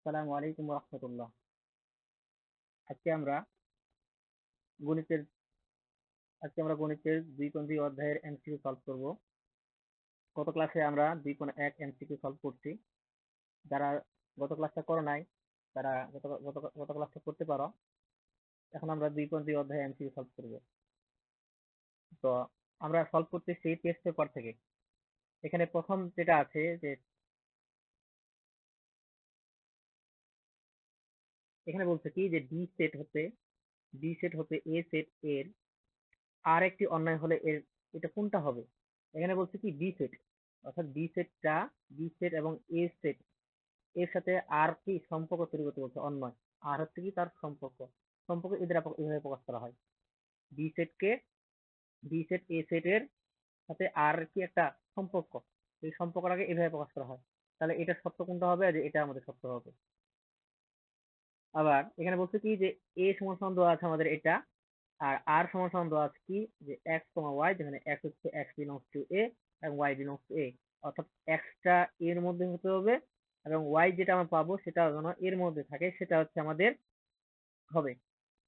আসসালামু আলাইকুম রহমতুল্লাহ। আজকে আমরা গণিতের গণিতের 2.2 অধ্যায়ের এমসিকিউ সলভ করব। গত ক্লাসে আমরা 2.1 এমসিকিউ সলভ করছি। যারা গত ক্লাসটা করো নাই তারা গত ক্লাসটা করতে পারো। এখন আমরা 2.2 অধ্যায় এমসিকিউ সলভ করব। তো আমরা সলভ করতেছি টেস্ট পেপার থেকে। এখানে প্রথম যেটা আছে যে এখানে বলছে কি যে বি সেট হতে এ সেট এর আর একটি অন্যায় হলে এটা কোনটা হবে। এখানে বলছে কি বি সেট, অর্থাৎ বি সেট এবং এ সেট এর সাথে আর কি সম্পর্ক তৈরি করতে বলছে, অন্যায়। আর হচ্ছে কি তার সম্পর্ক। সম্পর্ক এদের এভাবে প্রকাশ করা হয়। বি সেটকে বি সেট এ সেট এর সাথে আর কি একটা সম্পর্ক, এই সম্পর্কটাকে এভাবে প্রকাশ করা হয়। তাহলে এটা সত্য কোনটা হবে, যে এটা আমাদের সত্য হবে। আবার এখানে বলছে কি যে এ সমান সমান দেওয়া আছে আমাদের এটা, আর আর সমান সমান দেওয়া আছে কি যে এক্স কমা ওয়াই, যেখানে এক্স হচ্ছে এক্স বিলংস টু এ এবং ওয়াই বিলংস টু এ। অর্থাৎ এক্সটা এর মধ্যে হতে হবে এবং ওয়াই যেটা আমরা পাবো সেটা যেন এর মধ্যে থাকে, সেটা হচ্ছে আমাদের হবে।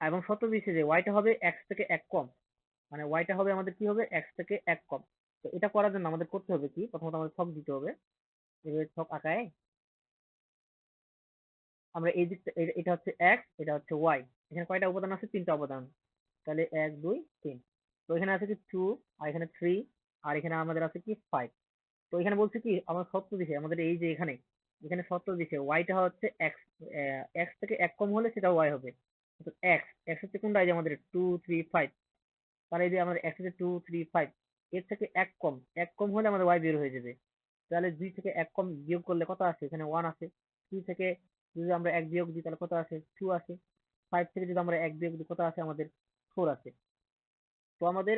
এবং শর্ত দিচ্ছে যে ওয়াইটা হবে এক্স থেকে এক কম, মানে ওয়াইটা হবে আমাদের কি হবে, এক্স থেকে এক কম। তো এটা করার জন্য আমাদের করতে হবে কি, প্রথমত আমাদের ছক দিতে হবে। এভাবে ছক আঁকায় আমরা এই দিকটা, এটা হচ্ছে এক্স, এটা হচ্ছে ওয়াই। এখানে কয়টা উপাদান আছে, তিনটা উপাদান। তাহলে 1 2 3। তো এখানে আছে কি 2, আর এখানে 3, আর এখানে আমাদের আছে কি 5। তো এখানে বলছে কি আমার শর্ত দিছে আমাদের, এই যে এখানে এখানে শর্ত দিছে ওয়াইটা হচ্ছে এক্স, এক্স থেকে এক কম হলে সেটা ওয়াই হবে। এক্স এক্স হচ্ছে কোনটা, এই যে আমাদের 2 3 5। তাহলে এই যে আমাদের এক্স হচ্ছে 2 3 5, এর থেকে এক কম হলে আমাদের ওয়াই বের হয়ে যাবে। তাহলে 2 থেকে এক কম বিয়োগ করলে কত আসে, এখানে 1 আসে। 2 থেকে যদি আমরা এক বিয়োগ দিই তাহলে কত আসে, 2 আসে। 5 থেকে যদি আমরা এক বিয়োগ দিই কত আসে, আমাদের 4 আসে। তো আমাদের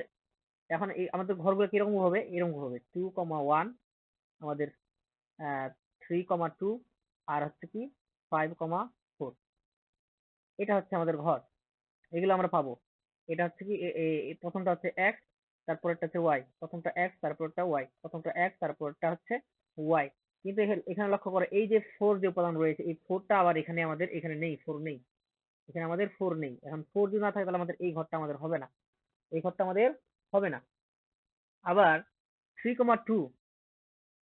এখন এই আমাদের ঘরগুলো কিরকম হবে, এরকম হবে 2 1, আমাদের 3 2, আর হচ্ছে কি 5 4। এটা হচ্ছে আমাদের ঘর, এগুলো আমরা পাবো। এটা হচ্ছে কি প্রথমটা হচ্ছে এক্স, তারপরটা হচ্ছে ওয়াই, প্রথমটা এক্স তারপরটা ওয়াই, প্রথমটা এক্স তারপরটা হচ্ছে ওয়াই। কিন্তু এখানে লক্ষ্য করো এই যে ফোর যে উপাদান রয়েছে, এই ফোরটা আবার এখানে আমাদের এখানে নেই, ফোর নেই। এখানে আমাদের ফোর নেই। এখন ফোর যদি না থাকে তাহলে আমাদের এই ঘরটা আমাদের হবে না, এই ঘরটা আমাদের হবে না। আবার 3 2,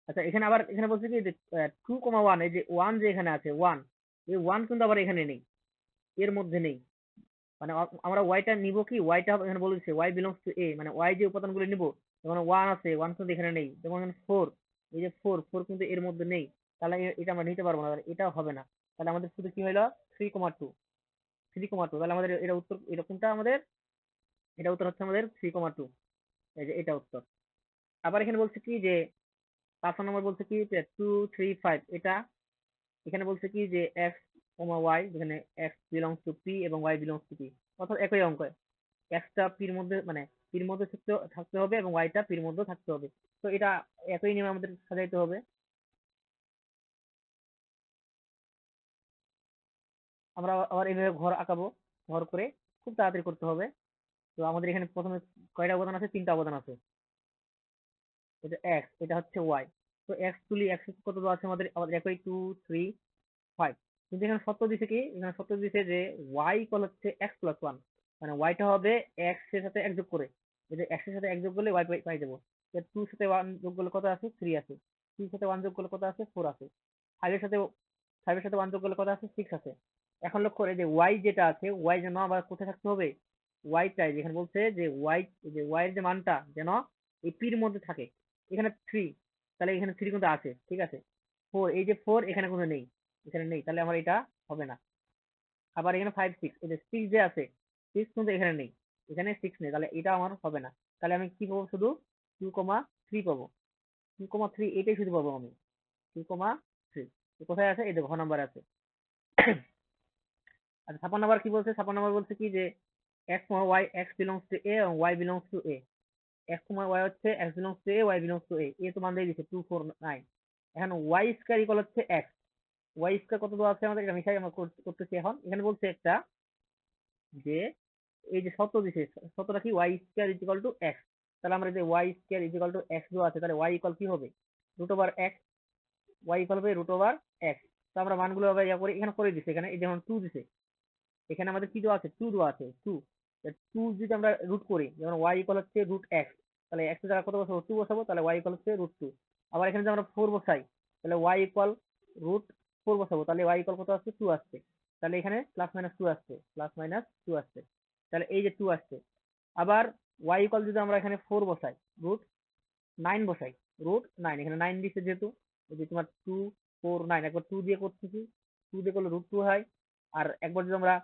আচ্ছা এখানে আবার এখানে বলছে কি যে 2 1, এই যে ওয়ান যে এখানে আছে ওয়ান, এই ওয়ান কিন্তু আবার এখানে নেই, এর মধ্যে নেই। মানে আমরা ওয়াইটা নিব কি, ওয়াইটা এখানে বলেছে ওয়াই বিলংস টু এ, মানে ওয়াই যে উপাদানগুলো নিব, যেমন ওয়ান আছে, ওয়ান কিন্তু এখানে নেই। যেমন ফোর, এই যে ফোর, ফোর কিন্তু এর মধ্যে নেই। তাহলে এটা আমরা নিতে পারবো না, তাহলে এটাও হবে না। তাহলে আমাদের শুধু কি হলো 3 2, 3 2। তাহলে আমাদের এটা উত্তর, এটা কোনটা আমাদের, এটা উত্তর হচ্ছে আমাদের 3 2। এই যে এটা উত্তর। আবার এখানে বলছে কি যে 5 নম্বর বলছে কি যে 2 3 5, এটা এখানে বলছে কি যে এক্স কমা ওয়াই, যেখানে এক্স বিলংস টু পি এবং ওয়াই বিলংস টু পি, অর্থাৎ একই অঙ্ক। এক্সটা পির মধ্যে, মানে পির মধ্যে থাকতে হবে এবং ওয়াইটা পির মধ্যে থাকতে হবে। তো এটা একই নিয়মে আমাদের সাজাইতে হবে। আমরা আবার এইভাবে ঘর আঁকাবো, ঘর করে খুব তাড়াতাড়ি করতে হবে। তো আমাদের এখানে প্রথমে কয়টা অবদান আছে, তিনটা অবদান আছে। এটা এক্স, এটা হচ্ছে ওয়াই। তো এক্স তুলি, এক্স কত দেওয়া আছে আমাদের, আমাদের একই 2 3 5। কিন্তু এখানে সত্য দিছে কি, এখানে সত্য দিছে যে ওয়াই ইকুয়াল হচ্ছে এক্স প্লাস ওয়ান, মানে ওয়াইটা হবে এক্স এর সাথে এক যোগ করে। এই যে এক্স এর সাথে এক যোগ করলে ওয়াই পাই যাবো। টু সাথে ওয়ান যোগ করলে কত আছে, থ্রি আছে। থ্রির সাথে ওয়ান যোগ করলে কত আছে, ফোর আছে। ফাইভের সাথে ফাইভের সাথে ওয়ান যোগ করলে কত আছে, সিক্স আছে। এখন লক্ষ্য করে যে ওয়াই যেটা আছে, ওয়াই যেন আবার কোথায় থাকতে হবে, ওয়াইটাই যেখানে বলছে যে ওয়াই, যে ওয়াই এর যে মানটা যেন এই পির মধ্যে থাকে। এখানে থ্রি, তাহলে এখানে থ্রি কিন্তু আছে, ঠিক আছে। ফোর, এই যে ফোর এখানে কোনো নেই, এখানে নেই, তাহলে আমার এটা হবে না। আবার এখানে 5 6, এই যে সিক্স যে আছে, সিক্স কিন্তু এখানে নেই, এখানে সিক্স নেই, তাহলে এটা আমার হবে না। তাহলে আমি কি পাবো, শুধু 2 3 পাবো। 2 3 এটাই শুধু পাবো আমি, 2 3। কোথায় আছে, এই যে ঘ নাম্বার আছে। আচ্ছা 56 নাম্বার কি বলছে, 56 নাম্বার বলছে কি যে x y, x belongs to A এবং y belongs to A. X y হচ্ছে x belongs to A, y belongs to A. A তো মান দিয়ে দিচ্ছে 2 4 9। এখন ওয়াই স্কয়ার ইকুয়াল হচ্ছে এক্স, ওয়াই স্কয়ার কত দেওয়া আছে আমাদের, এটা মিশাই আমরা করতেছি। এখন এখানে বলছে একটা যে এই যে শর্ত দিছে, শর্তটা কি, Y square is equal to X. তাহলে আমরা যে Y square is equal to X দেওয়া আছে, তাহলে ওয়াই ইকুয়াল কি হবে, root over X. Y equal হবে রুট ওভার এক্স। তো আমরা মানগুলো আবার ইয়া করি, এখানে করে দিছি, এখানে এই যেমন 2 দিছে, এখানে আমাদের কি দেওয়া আছে, 2 দেওয়া আছে, 2 2 যদি আমরা রুট করি, যেমন y ইকুয়াল হচ্ছে রুট এক্স, তাহলে x এর জায়গায় কত বসাবো, 2 বসাবো, তাহলে y ইকুয়াল হচ্ছে রুট 2। আবার এখানে যদি আমরা 4 বসাই, তাহলে y ইকুয়াল রুট 4 বসাবো, তাহলে y ইকুয়াল কত আসছে, 2 আসছে। তাহলে এখানে প্লাস মাইনাস 2 আসছে, প্লাস মাইনাস 2 আসছে, তাহলে এই যে 2 আসছে। আবার y ইকুয়াল যদি আমরা এখানে 4 বসাই, রুট 9 বসাই, রুট 9, এখানে 9 দিচ্ছে যেহেতু, এই যে তোমার 2 4 9, একবার 2 দিয়ে করতেছি, 2 দিয়ে করলে রুট 2 হয়। আর একবার যদি আমরা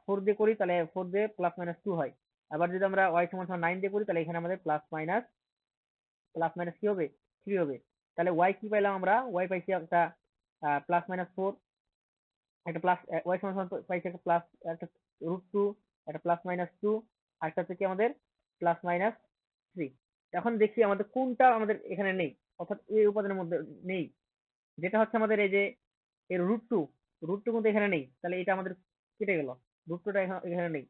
4 দিয়ে করি, তাহলে 4 দিয়ে প্লাস মাইনাস 2 হয়। আবার যদি আমরা y সমান সমান 9 দিয়ে করি, তাহলে এখানে আমাদের প্লাস মাইনাস কি হবে, 3 হবে। তাহলে y কি পাইলাম আমরা, y পাইছি একটা প্লাস মাইনাস 4, একটা প্লাস, y সমান সমান পাইছি একটা প্লাস, একটা রুট 2, একটা প্লাস মাইনাস 2, আর একটা হচ্ছে কি আমাদের প্লাস মাইনাস 3। এখন দেখি আমাদের কোনটা আমাদের এখানে নেই, অর্থাৎ এই উপাদানের মধ্যে নেই, যেটা হচ্ছে আমাদের এই যে এর রুট টু কিন্তু এখানে নেই, তাহলে এটা আমাদের কেটে গেল, রুট টুটা এখানে নেই।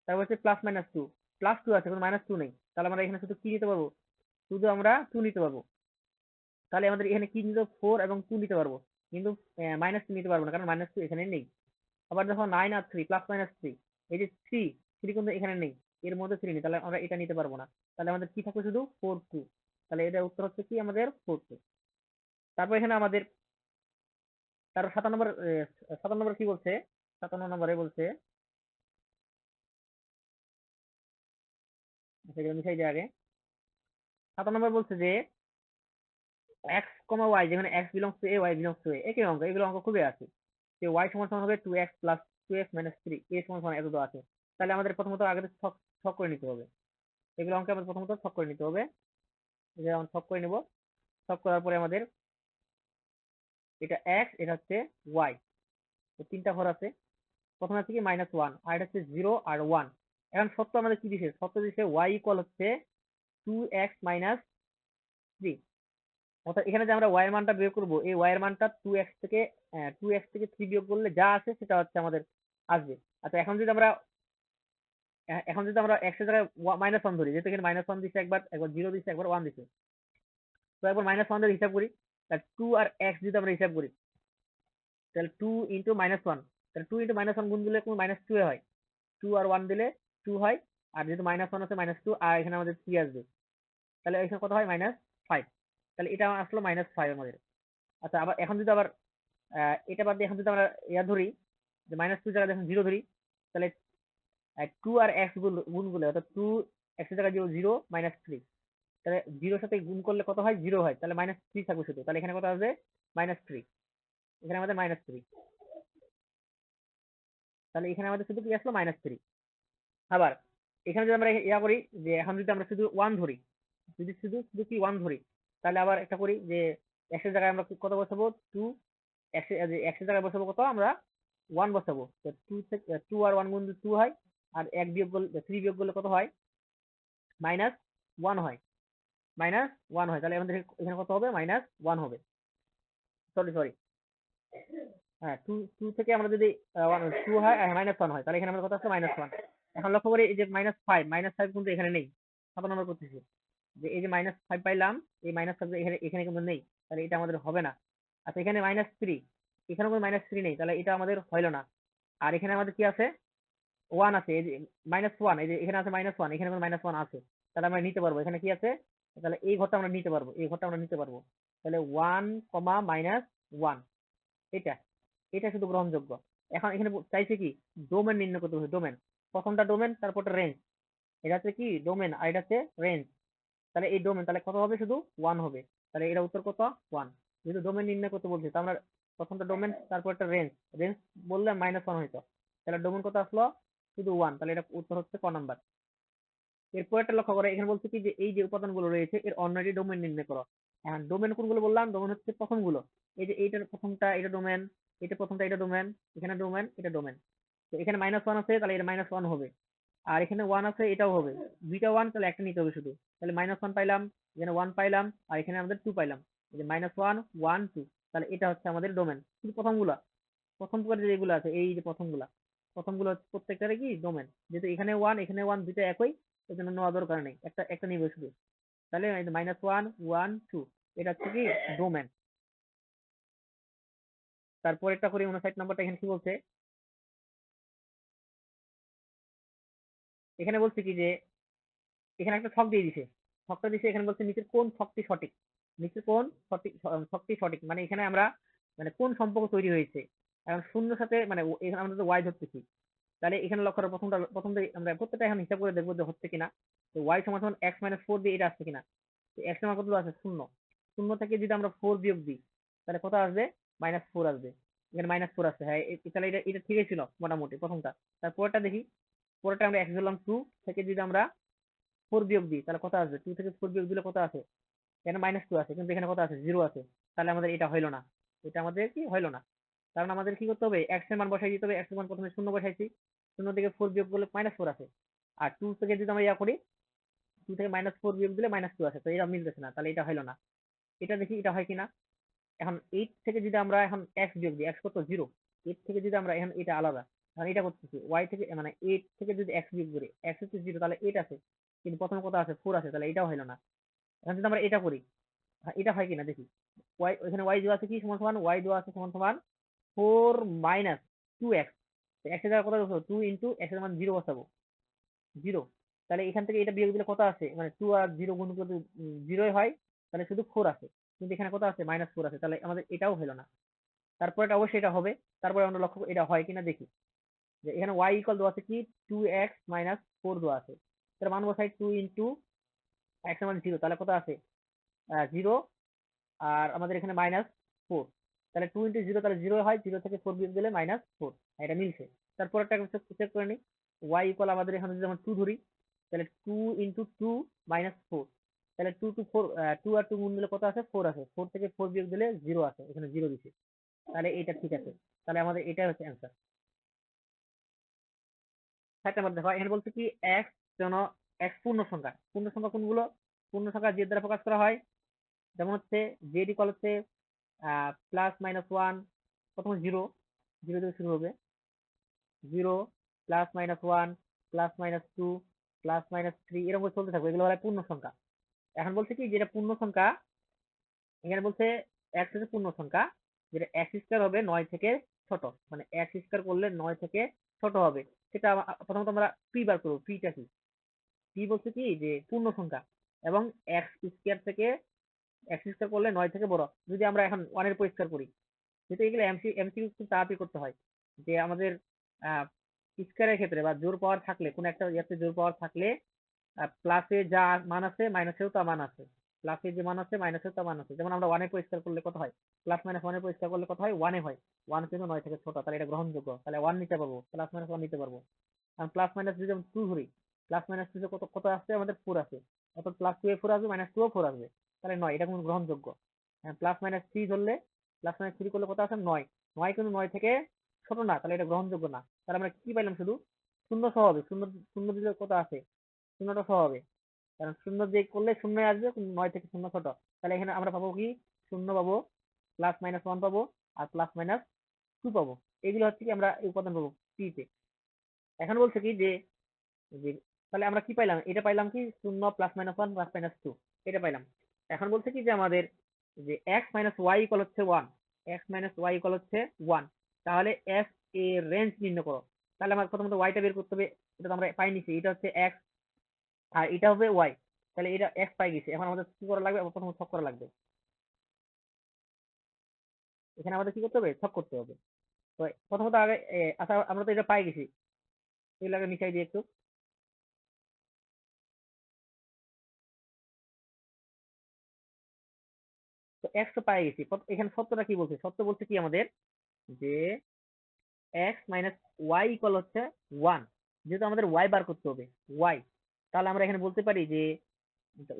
তারপর হচ্ছে প্লাস মাইনাস 2, প্লাস 2 আছে কিন্তু মাইনাস 2 নেই, তাহলে আমরা এখানে শুধু কি নিতে পারবো, শুধু আমরা 2 নিতে পারবো। তাহলে আমাদের এখানে কি নিতে, 4 এবং 2 নিতে পারবো, কিন্তু মাইনাস 2 নিতে পারবো না, কারণ মাইনাস 2 এখানে নেই। আবার দেখো 9 আর 3, প্লাস মাইনাস 3, এই যে 3 কিন্তু এখানে নেই, এর মধ্যে 3 নেই, তাহলে আমরা এটা নিতে পারবো না। তাহলে আমাদের কি থাকবে, শুধু 4 2। তাহলে এটার উত্তর হচ্ছে কি আমাদের 4 2। তারপর এখানে আমাদের তার 7 নম্বর, 7 নম্বর কি বলছে, 7 নম্বরে বলছে, সেটা মিশাই দিয়ে আগে, 7 নম্বর বলছে যে এক্স কমা ওয়াই, যেখানে x belongs to A, y belongs to A, একই অঙ্ক, এগুলো অঙ্ক খুবই আছে, যে ওয়াই সমান সমান হবে 2x প্লাস 2x মাইনাস 3, এ সমান সমান এত দেওয়া আছে। তাহলে আমাদের প্রথমত আগে ছক ছক করে নিতে হবে, এগুলো অঙ্কে আমাদের প্রথমত ছক করে নিতে হবে। যেমন ছক করে নিব, ছক করার পরে আমাদের এটা এক্স, এটা হচ্ছে ওয়াই, তিনটা ঘর আছে। প্রথমে আছে কি -1, আর এটা হচ্ছে 0 আর 1। এখন সত্য আমাদের কি দিছে, সত্য দিছে ওয়াই ইকুয়াল হচ্ছে 2x মাইনাস 3। অর্থাৎ এখানে যে আমরা ওয়াই এর মানটা বের করবো, এই ওয়াই এর মানটা 2x থেকে 3 বিয়োগ করলে যা আছে সেটা হচ্ছে আমাদের আসবে। আচ্ছা এখন যদি আমরা x এর জায়গায় -1 ধরি, যেহেতু এখানে -1 দিছে, একবার একবার 0 দিছে, একবার 1 দিছে, তো একবার -1 দিয়ে হিসাব করি। তাহলে 2 আর x যদি আমরা হিসাব করি, তাহলে 2 ইন্টু -1, তাহলে 2 ইন্টু -1 গুণ দিলে কোনো -2 এ হয়, 2 আর 1 দিলে 2 হয়, আর যেহেতু -1 আছে -2, আর এখানে আমাদের 3 আসবে, তাহলে এখানে কত হয়, -5। তাহলে এটা আসলো -5 আমাদের। আচ্ছা আবার এখন যদি আবার এটা বাদ দিয়ে এখন যদি আমরা ইয়া ধরি, যে -2 জায়গায় যখন 0 ধরি, তাহলে 2 আর x গুণ করলে, অর্থাৎ 2x এর জায়গায় 0 0 -3, তাহলে 0 সাথে গুণ করলে কত হয়, 0 হয়, তাহলে -3 থাকবে শুধু, তাহলে এখানে কত আসবে, -3, এখানে আমাদের -3, তাহলে এখানে আমাদের শুধু কি আসলো, -3। আবার এখানে যদি আমরা ইয়া করি, যে এখন যদি আমরা শুধু 1 ধরি, যদি শুধু শুধু কি 1 ধরি, তাহলে আবার একটা করি, যে x এর জায়গায় আমরা কত বসাবো, 2, x এর জায়গায় বসাবো কত, আমরা 1 বসাবো, তো 2 থেকে 2 আর 1 গুণ 2 হয়, আর 1 বিয়োগ করলে, 3 বিয়োগ করলে কত হয়, -1 হয়, -1 হয়, তাহলে আমাদের এখানে কত হবে, -1 হবে। সরি সরি, হ্যাঁ, 2 থেকে আমরা যদি 2 হয়, -1 হয়, তাহলে এখানে আমাদের কত আছে, -1। এখন লক্ষ্য করি, এই যে -5 কিন্তু এখানে নেই, 7 নম্বর করতেছি, যে এই যে -5 পাইলাম, এই -5 এখানে এখানে কিন্তু নেই, তাহলে এটা আমাদের হবে না। আচ্ছা এখানে -3, এখানে কোনো -3 নেই, তাহলে এটা আমাদের হইলো না। আর এখানে আমাদের কি আছে, 1 আছে, এই যে -1, এই যে এখানে আছে -1, এখানে কোনো -1 আছে, তাহলে আমরা নিতে পারবো, এখানে কি আছে, তাহলে এই ঘরটা আমরা নিতে পারবো, এই ঘরটা আমরা নিতে পারবো। তাহলে 1, -1, এটা এটা শুধু গ্রহণযোগ্য। এখন এখানে চাইছে কি, ডোমেন নির্ণয় করতে হবে, ডোমেন, প্রথমটা ডোমেন, তারপরটা রেঞ্জ, এটা হচ্ছে কি ডোমেন, আর এটা হচ্ছে রেঞ্জ। তাহলে এই ডোমেন তাহলে কত হবে, শুধু 1 হবে, তাহলে এটা উত্তর কত, 1। যেহেতু ডোমেন নির্ণয় করতে বলছে, তো আমরা প্রথমটা ডোমেন, তারপর একটা রেঞ্জ, রেঞ্জ বললে -1 হইতো, তাহলে ডোমেন কত আসলো, শুধু 1, তাহলে এটা উত্তর হচ্ছে ক নাম্বার। এরপর একটা লক্ষ্য করে, এখানে বলছে কি, যে এই যে উপাদানগুলো রয়েছে এর অন্যটি ডোমেন নির্ণয় করো। এখন ডোমেন কোনগুলো বললাম, ডোমেন হচ্ছে প্রথমগুলো, এই যে এইটার প্রথমটা, এটা ডোমেন, এটা প্রথমটা, এটা ডোমেন, এখানে ডোমেন, এটা ডোমেন। তো এখানে -1 আছে, তাহলে এটা -1 হবে, আর এখানে 1 আছে, এটাও হবে, দুইটা 1, তাহলে একটা নিতে হবে শুধু, তাহলে -1 পাইলাম, এখানে 1 পাইলাম, আর এখানে আমাদের 2 পাইলাম, এই যে -1 1 2, তাহলে এটা হচ্ছে আমাদের ডোমেন। কিন্তু প্রথমগুলা, প্রথম প্রকার যেগুলো আছে, এই যে প্রথমগুলা, প্রথমগুলো হচ্ছে প্রত্যেকটারে কি ডোমেন, যেহেতু এখানে 1 এখানে 1 দুইটা একই, এই জন্য নেওয়া দরকার নেই, একটা একটা নিবে শুধু। তাহলে -1 1 2, এটা হচ্ছে কি ডোমেন। তারপর একটা করি 59 নাম্বারটা। এখানে কি বলছে, এখানে বলছে কি যে এখানে একটা ছক দিয়ে দিছে, ছকটা দিছে এখানে বলছে নিচের কোন ছকটি সঠিক, নিচের কোন সঠিক ছকটি সঠিক, মানে এখানে আমরা মানে কোন সম্পর্ক তৈরি হয়েছে। এখন শূন্যর সাথে মানে এখানে আমরা তো ওয়াই ধরতেছি, তাহলে এখানে লক্ষ্য করো প্রথমটা আমরা প্রত্যেকটা এখন হিসাব করে দেখবো যে হচ্ছে কিনা। তো ওয়াই সমান সমান এক্স মাইনাস ফোর দিয়ে এটা আসছে কিনা। তো এক্স এর মান কত আছে, শূন্য। শূন্য থেকে যদি আমরা ফোর বিয়োগ দিই তাহলে কত আসবে, মাইনাস ফোর আসবে। এখানে মাইনাস ফোর আসছে, হ্যাঁ তাহলে এটা এটা ঠিকই ছিল মোটামুটি প্রথমটা। তারপরটা দেখি, পরেরটা আমরা এক্স ধরলাম টু থেকে যদি আমরা ফোর বিয়োগ দিই তাহলে কত আসবে, টু থেকে ফোর বিয়োগ দিলে কত আছে, এখানে মাইনাস টু আছে কিন্তু এখানে কত আছে, জিরো আছে। তাহলে আমাদের এটা হইলো না, এটা আমাদের কি হইলো না। কারণ আমাদের কি করতে হবে, এক্স এর মান বসাই দিতে হবে। এক্স এর মান প্রথমে শূন্য বসাইছি, শূন্য থেকে ফোর বিয়োগ করলে মাইনাস ফোর আছে। আর টু থেকে যদি আমরা ইয়া করি, টু থেকে মাইনাস ফোর বিয়োগ দিলে মাইনাস টু আছে, তো এটা মিলতেছে না, তাহলে এটা হইলো না। এটা দেখি এটা হয় কিনা। এখন এইট থেকে যদি আমরা এখন এক্স বিয়োগ দিই, এক্স কত, জিরো। এইট থেকে যদি আমরা এখন এটা আলাদা, এখন এটা করতেছি ওয়াই থেকে মানে এইট থেকে যদি এক্স বিয়োগ করি, এক্স হচ্ছে জিরো তাহলে এইট আছে, কিন্তু প্রথমে কত আছে, ফোর আছে, তাহলে এটাও হইলো না। এখন যদি আমরা এটা করি, এটা হয় কিনা দেখি। ওয়াই ওইখানে ওয়াই দেওয়া আছে কি সমান সমান, ওয়াই দেওয়া আছে সমান সমান four minus two X. X এর জায়গায় কত বসাবো, টু ইন্টু এক্স এর মান জিরো বসাবো, জিরো। তাহলে এখান থেকে এটা বিয়োগ দিলে কত আছে, মানে টু আর জিরো গুণ করতে জিরোই হয়, তাহলে শুধু ফোর আছে। কিন্তু এখানে কত আছে, মাইনাস ফোর আছে, তাহলে আমাদের এটাও হলো না। তারপর এটা অবশ্যই এটা হবে। তারপরে আমরা লক্ষ্য এটা হয় কিনা দেখি, যে এখানে ওয়াই ইকুয়াল দেওয়া আছে কি, টু এক্স মাইনাস ফোর দেওয়া আছে। তার মান বসাই টু ইন্টু এক্স এর মান জিরো, তাহলে কত আছে, জিরো। আর আমাদের এখানে মাইনাস ফোর, তাহলে টু ইন্টু জিরো তাহলে জিরো হয়, জিরো থেকে ফোর বিয়োগ দিলে মাইনাস ফোর, এটা মিলছে। তারপর একটা চেক করে নিই, ওয়াই ইকুয়াল আমাদের এখানে যদি আমরা টু ধরি, তাহলে two into two minus four, তাহলে টু টু ফোর, টু আর টু গুণ দিলে কত আছে, ফোর আছে, ফোর থেকে ফোর বিয়োগ দিলে জিরো আছে, এখানে জিরো দিছে, তাহলে এটা ঠিক আছে। তাহলে আমাদের এটাই হচ্ছে অ্যান্সার। 7 নাম্বার দেখো, এখানে বলছে কি এক্স যেন এক্স পূর্ণ সংখ্যা। পূর্ণ সংখ্যা কোনগুলো, পূর্ণ সংখ্যা জেড দ্বারা প্রকাশ করা হয়। যেমন হচ্ছে জেড ইকুয়াল হচ্ছে প্লাস মাইনাস ওয়ান, প্রথমে জিরো, জিরো থেকে শুরু হবে, zero plus minus one plus minus two plus minus three, এরকম করে চলতে থাকবে, এগুলো হলো পূর্ণ সংখ্যা। এখন বলছে কি যেটা পূর্ণ সংখ্যা, এখানে বলছে এক্স হচ্ছে পূর্ণ সংখ্যা, যেটা এক্স স্কয়ার হবে নয় থেকে ছোট, মানে এক্স স্কয়ার করলে নয় থেকে ছোট হবে। সেটা প্রথমত আমরা পি বার করবো, পিটা কি, পি বলছে কি যে পূর্ণ সংখ্যা এবং এক্স স্কয়ার থেকে এক্স স্কয়ার করলে নয় থেকে বড়। যদি আমরা এখন ওয়ানের পরিষ্কার করি, যেহেতু এগুলো এমসিকিউ খুব তাড়াতাড়ি করতে হয়, যে আমাদের স্কয়ারের ক্ষেত্রে বা জোর পাওয়ার থাকলে, কোন একটা ইয়াতে জোর পাওয়ার থাকলে প্লাসে যা মান আছে মাইনাসেও তা মান আছে, প্লাসে যে মান আছে মাইনাসেও তা মান আছে। যেমন আমরা ওয়ানে পরিষ্কার করলে কত হয়, প্লাস মাইনাস ওয়ানে পরিষ্কার করলে কত হয়, ওয়ানে হয়। ওয়ান কিন্তু নয় থেকে ছোট, তাহলে এটা গ্রহণযোগ্য, তাহলে ওয়ান নিতে পারবো, প্লাস মাইনাস ওয়ান নিতে পারবো। আর প্লাস মাইনাস যদি আমি টু ধরি, প্লাস মাইনাস টু কত কত আসছে, আমাদের ফোর আছে, অর্থাৎ প্লাস টু এ ফোর আসবে, মাইনাস টু ও ফোর আসবে, তাহলে নয়, এটা কোনো গ্রহণযোগ্য। প্লাস মাইনাস থ্রি ধরলে, প্লাস মাইনাস থ্রি করলে কত আছে, নয়। নয় কিন্তু নয় থেকে ছোট না, তাহলে এটা গ্রহণযোগ্য না। তাহলে আমরা কি পাইলাম, শুধু শূন্য সহ হবে, শূন্য শূন্য দিলে কত আছে, শূন্যটা সহ হবে, কারণ শূন্য দিয়ে করলে শূন্য আসবে, নয় থেকে শূন্য ছোট। তাহলে এখানে আমরা পাবো কি, শূন্য পাবো, প্লাস মাইনাস ওয়ান পাবো, আর প্লাস মাইনাস টু পাবো। এগুলো হচ্ছে কি আমরা এই উপাদান পাবো পি তে। এখন বলছে কি যে যে তাহলে আমরা কি পাইলাম, এটা পাইলাম কি, শূন্য plus minus one plus minus two, এটা পাইলাম। এখন বলছে কি যে আমাদের যে এক্স মাইনাস ওয়াই ইকুয়াল হচ্ছে one, X minus Y equal হচ্ছে ওয়ান, তাহলে এফ এর রেঞ্জ নির্ণয় করো। তাহলে আমার প্রথমত ওয়াইটা বের করতে হবে, এটা তো আমরা পাই নিছি, এটা হচ্ছে এক্স আর এটা হবে ওয়াই, তাহলে এটা এক্স পাই গেছে। এখন আমাদের কি করা লাগবে, প্রথমে ছক করা লাগবে। এখানে আমাদের কি করতে হবে, ছক করতে হবে। তো প্রথমত আগে আচ্ছা আমরা তো এটা পাই গেছি, এগুলো আগে মিশাই দিই একটু। তো এক্স তো পাই গেছি, এখানে সত্যটা কি বলছে, সত্য বলছে কি আমাদের যে এক্স মাইনাস ওয়াই ইকুয়াল হচ্ছে ওয়ান। যেহেতু আমাদের ওয়াই বার করতে হবে, ওয়াই, তাহলে আমরা এখানে বলতে পারি যে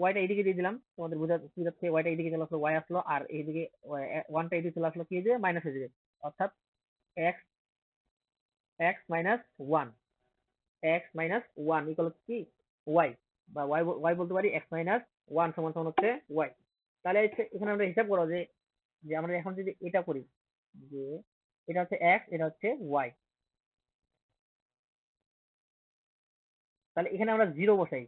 ওয়াইটা এইদিকে দিয়ে দিলাম, তোমাদের বোঝা সুবিধার্থে ওয়াইটা এইদিকে চলে আসলো, ওয়াই আসলো, আর এইদিকে ওয়ানটা এইদিকে চলে আসলো কি যে মাইনাস হয়ে যাবে, অর্থাৎ x x minus one, X minus one equal হচ্ছে কি ওয়াই, বা ওয়াই ওয়াই বলতে পারি এক্স মাইনাস ওয়ান সমান সমান হচ্ছে ওয়াই। তাহলে এখানে আমরা হিসাব করো যে যে আমরা এখন যদি এটা করি, যে এটা হচ্ছে এক্স, এটা হচ্ছে ওয়াই, তাহলে এখানে আমরা জিরো বসাই।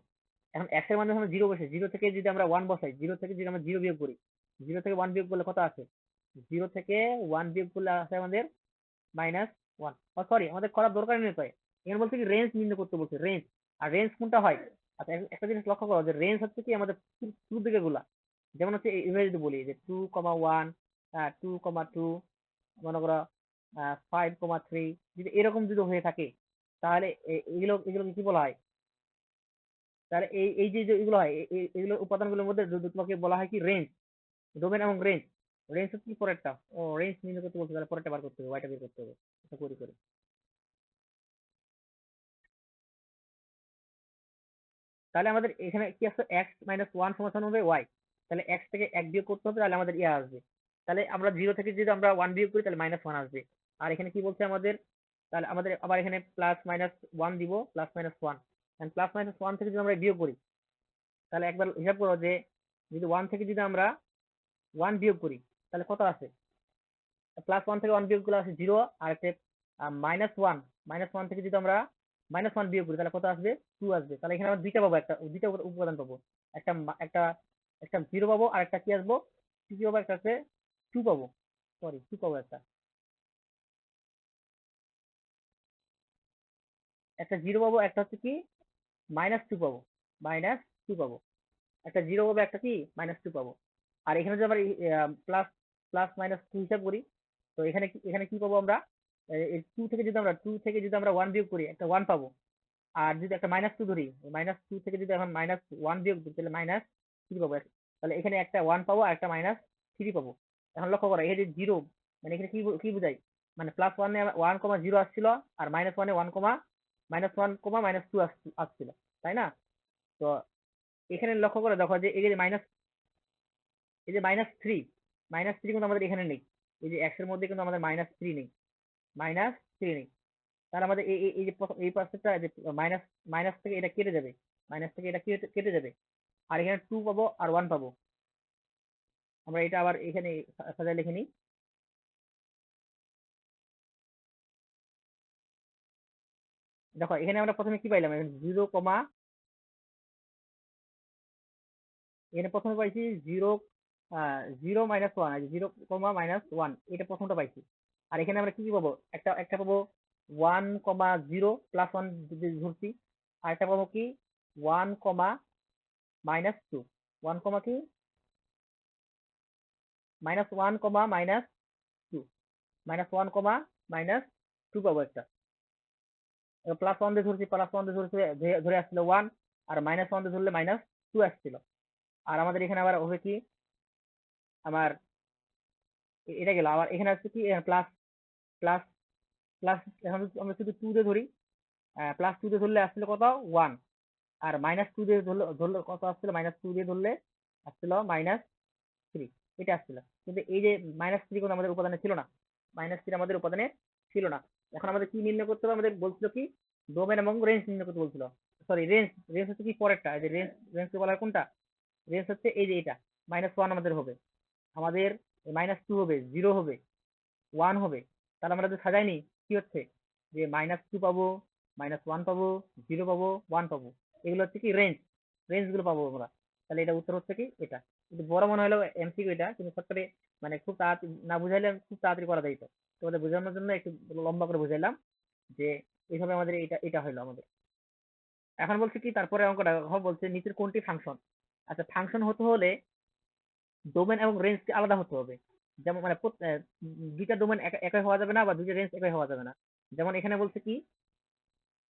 এখন এক্স এর মানে আমরা জিরো বসাই, জিরো থেকে যদি আমরা ওয়ান বসাই, জিরো থেকে যদি আমরা জিরো বিয়োগ করি, জিরো থেকে ওয়ান বিয়োগ করলে কত আছে, 0 থেকে 1 বিয়োগ করলে আছে আমাদের -1। সরি, আমাদের করার দরকার নেই তো। এখানে বলছে কি রেঞ্জ নির্ণয় করতে বলছে, রেঞ্জ। আর রেঞ্জ কোনটা হয়? আচ্ছা, একটা জিনিস লক্ষ্য করো যে রেঞ্জ হচ্ছে কি আমাদের শুরুর দিকে গুলা। যেমন হচ্ছে এইভাবে যদি বলি যে 2,1, 2,2, মনে করো 5,3, যদি এরকম যদি হয়ে থাকে, তাহলে এগুলো এগুলোকে কি বলা হয়? তাহলে এই এই যে যে এগুলো হয়, এগুলো উপাদানগুলোর মধ্যে তোমাকে বলা হয় কি রেঞ্জ, ডোমেন এবং রেঞ্জ। রেঞ্জ হচ্ছে কি পরেরটা। ও, রেঞ্জ নির্ণয় করতে বলছে, তাহলে পরেরটা বার করতে হবে, ওয়াইটা বের করতে হবে। এটা করি করি। তাহলে আমাদের এখানে কি আছে, x-1 সমান হবে y। তাহলে x থেকে 1 বিয়োগ করতে হবে, তাহলে আমাদের ইয়ে আসবে। তাহলে আমরা 0 থেকে যদি আমরা 1 বিয়োগ করি তাহলে -1 আসবে। আর এখানে কি বলছে আমাদের, তাহলে আমাদের আবার এখানে +-1 দিব, +-1। এন্ড +-1 থেকে যদি আমরা বিয়োগ করি, তাহলে একবার হিসাব করো যে যদি 1 থেকে যদি আমরা 1 বিয়োগ করি তাহলে কত আছে? +1 থেকে 1 বিয়োগ করলে আছে 0। আর একটা -1, -1 থেকে যদি আমরা -1 বিয়োগ করি তাহলে কত আসবে? 2 আসবে। তাহলে এখানে আমরা দুইটা পাবো, দুইটা উপাদান পাবো। একটা একটা একটা 0 পাবো, আর একটা কি আসবো, কি পাবো, একটা আছে 2 পাবো। সরি, 2 পাবো। একটা 0 পাবো, একটা হচ্ছে কি -2 পাবো, -2 পাবো। একটা 0 পাবো, একটা কি -2 পাবো। আর এখানে যদি আমরা প্লাস প্লাস -2 হিসাব করি, তো এখানে কি পাবো আমরা? 2 থেকে যদি আমরা 1 বিয়োগ করি একটা 1 পাবো। আর যদি একটা -2 ধরি, -2 থেকে যদি এখন -1 বিয়োগ দিই তাহলে -3 পাবো। তাহলে এখানে একটা 1 পাবো আর একটা -3 পাবো। এখন লক্ষ্য করো, এই যে 0, মানে এখানে কি কি বোঝায়? মানে +1 এ 1,0 আসছিল, আর -1 এ 1,-1,-2 আসছিল, তাই না? তো এখানে লক্ষ্য করে দেখো যে এই যে -3, -3 কিন্তু আমাদের এখানে নেই। এই যে x এর মধ্যে কিন্তু আমাদের -3 নেই, -3 নেই। তাহলে আমাদের এই যে এই পার্সেন্টটা যে মাইনাস মাইনাস থেকে এটা কেটে যাবে, মাইনাস থেকে এটা কেটে যাবে। আর এখানে 2 পাবো আর 1 পাবো। আমরা এটা আবার এখানে সাজায় লিখে নিই। দেখো এখানে আমরা প্রথমে কি পাইলাম, এখানে 0, এখানে প্রথমে পাইছি 0, 0-1, 0, এটা প্রথমটা পাইছি। আর এখানে আমরা কি কি পাবো, একটা একটা পাবো 1,0 +1 ধরছি। আর একটা পাবো কি 1,-2, 1, কি -1, -2 পাবো একটা। +1 দিয়ে ধরছি, +1 দিয়ে ধরছি, ধরে আসছিল 1। আর -1 দিয়ে ধরলে -2 আসছিল। আর আমাদের এখানে আবার হবে কি, আমার এটা গেল। আবার এখানে আসছে কি প্লাস প্লাস প্লাস, এখন আমরা শুধু 2 দিয়ে ধরি, +2 দিয়ে ধরলে আসছিল কত, 1। আর -2 দিয়ে ধরলে ধরলে কত আসছিল, -2 দিয়ে ধরলে আসছিল -3, এটা আসছিল। কিন্তু এই যে -3 কিন্তু আমাদের উপাদানে ছিল না, -3 আমাদের উপাদানে ছিল না। এখন আমাদের কি নির্ণয় করতে হবে, আমাদের বলছিল কি ডোমেন এবং রেঞ্জ নির্ণয় করতে বলছিল। Sorry, range. রেঞ্জ হচ্ছে কি পরেরটা, এই যে রেঞ্জ। রেঞ্জ বলা হয় কোনটা? রেঞ্জ হচ্ছে এই যে এটা। -1 আমাদের হবে, আমাদের -2 হবে, 0 হবে, 1 হবে। তাহলে আমরা যদি সাজাই নিই, কি হচ্ছে যে -2 পাবো, -1 পাবো, 0 পাবো, 1 পাবো। এগুলো হচ্ছে কি রেঞ্জ, রেঞ্জ গুলো পাবো আমরা। তাহলে এটা উত্তর হচ্ছে কি এটা। কিন্তু বড় মনে হলো এমসিকিউ এটা, কিন্তু সত্যি মানে খুব তাড়াতাড়ি না বুঝাইলে খুব তাড়াতাড়ি করা যাইতো। তোমাদের বোঝানোর জন্য একটু লম্বা করে বুঝাইলাম যে এইভাবে আমাদের এটা এটা হলো আমাদের। এখন বলছে কি তারপরে অঙ্কটা বলছে নিচের কোনটি ফাংশন। আচ্ছা, ফাংশন হতে হলে ডোমেন এবং রেঞ্জ আলাদা হতে হবে। যেমন মানে দুইটা ডোমেন একই হওয়া যাবে না, বা দুইটা রেঞ্জ একই হওয়া যাবে না। যেমন এখানে বলছে কি,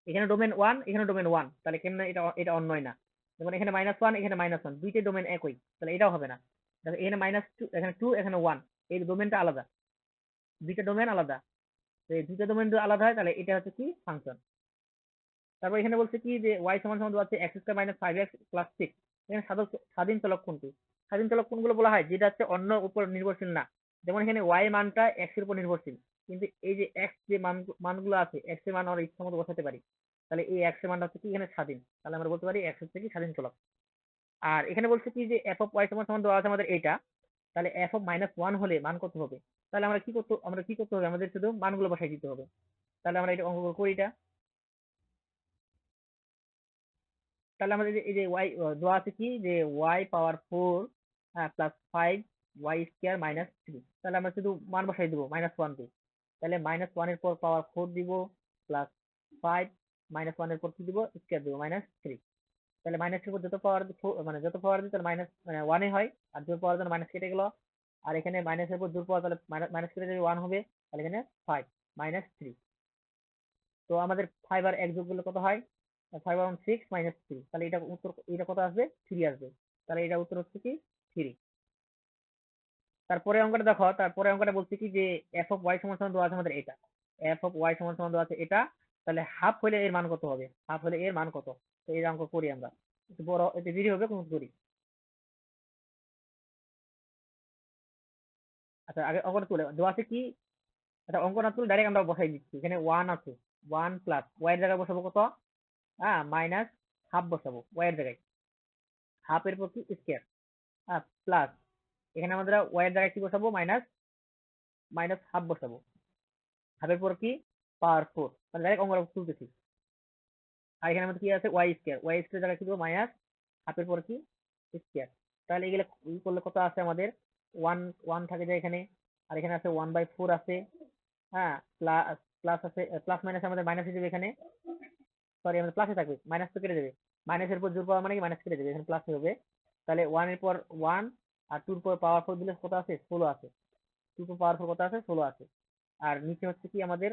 এখানে ডোমেন 1, এখানে ডোমেন 1, তাহলে কেমন, এটা এটা অন্যই না। যেমন এখানে -1, এখানে -1, দুইটাই ডোমেন একই, তাহলে এটাও হবে না। দেখো এখানে -2, এখানে 2, এখানে 1, এই ডোমেনটা আলাদা, দুইটা ডোমেন আলাদা। তো এই দুইটা ডোমেন যদি আলাদা হয় তাহলে এটা হচ্ছে কি ফাংশন। তারপর এখানে বলছে কি যে y সমান সমান দেওয়া আছে x² - 5x + 6। এখানে স্বাধীন চলক কোনটি? স্বাধীন চলক কোনগুলো বলা হয়, যেটা হচ্ছে অন্য উপর নির্ভরশীল না। যেমন এখানে y মানটা x এর উপর নির্ভরশীল, কিন্তু এই যে x যে মানগুলো আছে, x এর মান আমরা ইচ্ছা মতো বসাতে পারি। তাহলে এই x এর মানটা হচ্ছে কি এখানে স্বাধীন, তাহলে আমরা বলতে পারি x হচ্ছে কি স্বাধীন চলক। আর এখানে বলছে কি যে f(y) সমান সমান দেওয়া আছে আমাদের এটা। তাহলে f(-1) হলে মান কত হবে? তাহলে আমরা কি করতে হবে, আমাদের শুধু মানগুলো বসাই দিতে হবে। তাহলে আমরা এটা অঙ্ক করি এটা। তাহলে আমাদের এই যে y দেওয়া আছে কি যে y পাওয়ার 4 + 5 y² - 3। তাহলে আমরা শুধু মান বসাই দিব -1 দিয়ে। তাহলে -1 এর পর পাওয়ার 4 দিব, প্লাস 5, -1 এর পর কি দিব, স্কয়ার দিব, -3। তাহলে মাইনাসের উপর যত পাওয়ার মানে যত পাওয়ার দিই তাহলে মাইনাস মানে 1 এ হয়, আর জোর পাওয়ার জন্য মাইনাস কেটে গেল। আর এখানে মাইনাসের উপর জোর পাওয়ার তাহলে মাইনাস কেটে যদি 1 হবে, তাহলে এখানে 5 -3। তো আমাদের 5 আর 1 যোগ করলে কত হয়, 5 আর 6 -3। তাহলে এটা উত্তর, এটা কত আসবে, 3 আসবে। তাহলে এটা উত্তর হচ্ছে কি 3। তারপরে অঙ্কটা দেখো, তারপরে অঙ্কটা বলছে কি যে এফ অফ ওয়াই সমান সমান দেওয়া আছে আমাদের এটা, এফ অফ ওয়াই সমান সমান দেওয়া আছে এটা। তাহলে হাফ হলে এর মান কত হবে, হাফ হলে এর মান কত। তো এই অঙ্ক করি আমরা, একটু বড় একটু দেরি হবে কোন করি। আচ্ছা আগে অঙ্কটা তুলে দেওয়া আছে কি, আচ্ছা অঙ্ক না তুলে ডাইরেক্ট আমরা বসাই দিচ্ছি। এখানে 1 আছে, 1 প্লাস ওয়াই এর জায়গায় বসাবো কত, হ্যাঁ মাইনাস হাফ বসাবো ওয়াই এর জায়গায়, হাফ এর প্রতি স্কয়ার, হ্যাঁ প্লাস এখানে আমাদের ওয়াই এর জায়গায় কি বসাবো, মাইনাস মাইনাস হাফ বসাবো, হাফের পর কি পাওয়ার 4। মানে ডাইরেক্ট অঙ্কটা তুলতেছি। আর এখানে আমাদের কি আছে, ওয়াই স্কয়ার জায়গায় কি দেবো, মাইনাস হাফের পর কি স্কয়ার। তাহলে এগুলো ই করলে কত আছে আমাদের, 1 1 থাকে যায় এখানে, আর এখানে আছে 1/4 আছে, হ্যাঁ প্লাস প্লাস আছে, প্লাস মাইনাস আমাদের মাইনাস হয়ে যাবে এখানে, সরি আমাদের প্লাসে থাকবে, মাইনাস তো কেটে দেবে, মাইনাসের পর জোর পাওয়া মানে কি মাইনাস কেটে দেবে, এখানে প্লাস হবে। তাহলে 1 এর পর 1, আর 2 এর পর পাওয়ার 4 দিলে কত আছে, 16 আছে। 2 এর পাওয়ার 4 কত আছে, 16 আছে। আর নিচে হচ্ছে কি আমাদের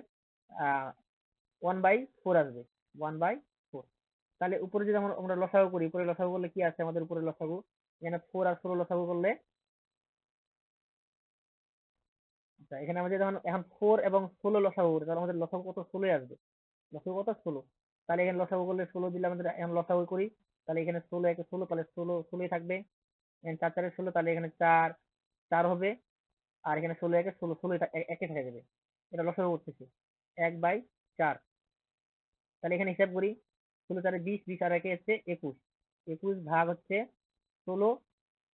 1/4 আসবে, 1/4। তাহলে উপরে যদি আমরা আমরা লসাগু করি, উপরে লসাগু করলে কি আছে আমাদের, উপরে লসাগু এখানে 4 আর 16 লসাগু করলে, আচ্ছা এখানে আমাদের যখন এখন 4 এবং 16 লসাগু করি, তাহলে আমাদের লসাগু কত, 16 আসবে। লসাগু কত, 16। তাহলে এখানে লসাগু করলে 16 দিলে আমাদের, এখন লসাগু করি, তাহলে এখানে 16 একে 16, তাহলে 16 16 থাকবে। এখানে 4 4 16, তাহলে এখানে 4 4 হবে। আর এখানে 16 একে 16, 16 একে থেকে যাবে। এটা লসাগু করতেছি 1/4। তাহলে এখানে হিসাব করি, 16 4 20, 20 আর একে হচ্ছে 21, 21 ভাগ হচ্ছে 16,